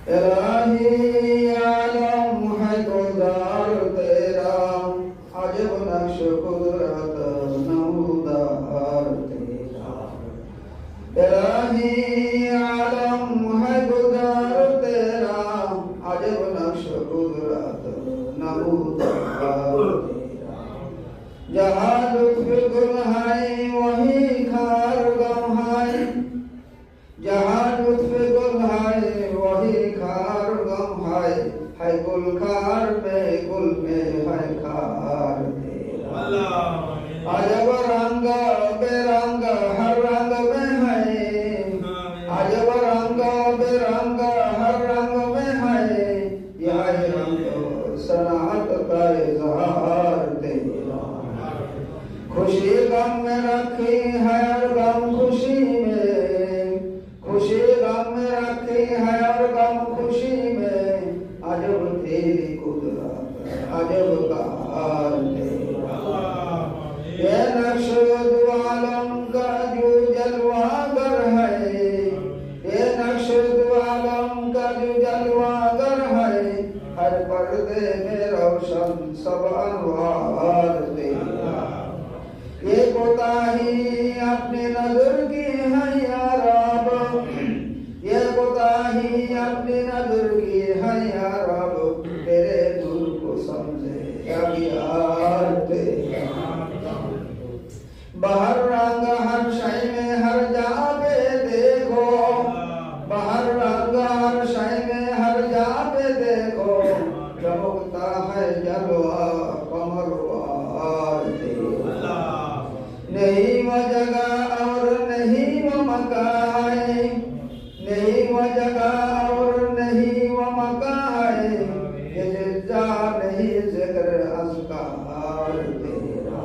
इलाही आलम है गुजार तेरा, अजब नक्श कुदरत नमूदार तेरा। इलाही आलम है गुजार तेरा, अजब नक्श कुदरत नमूदार तेरा। जहाँ लुत्फ गुल है वही खार गम है, जहाँ लुत्फ गुल है वही खार गम है गुल खार में है खार तेरा। अजब रंग बेरंग हर रंग में है, अजब रंग बेरंग हर रंग में है, यह रंग सनात का इजहार तेरा। खुशी गम में रखी है और गम खुशी में, खुशी गम में रखी है और गम खुशी में, अजब तेरी कुदरत अजब कार तेरा। ये नक्श दो आलम का जो जलवागर है, ये नक्श दो आलम का जो जलवागर है, हर पर्दे में रोशन सब अनवार तेरा। ये कोताही अपनी नजर की है या रब, ये कोताही अपनी नजर की है या रब, तेरे नूर को समझे यार तेरा। बाहर रंग हर शय में हर जा पे देखो, बाहर रंग हर शय में हर जा पे देखो, चमकता है जलवा कमरवार तेरा। नहीं वो जगह और नहीं वो मकान, नहीं वो जगह और नहीं वो मकान, ये जा नहीं जिक्र अस्कार तेरा।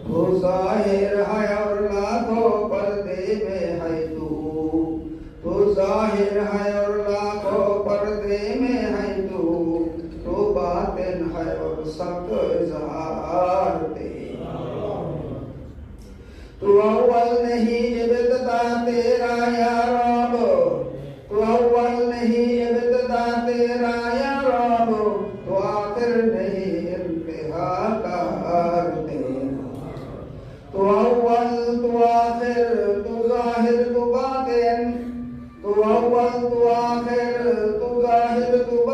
तू जाहिर है और लाखों पर्दे में है तू, तू जाहिर है और लाखों पर्दे में है तू, तू बातिन है और सख्त इजहार तेरा। तू अव्वल नहीं इब्तिदा तेरा या रब, तू अव्वल नहीं इब्तिदा तेरा या रब, तू आखिर नहीं इंतहा कार तेरा। तू अव्वल तू आखिर तू जाहिर तू बातिन, तू अव्वल तू आखिर तू जाहिर तू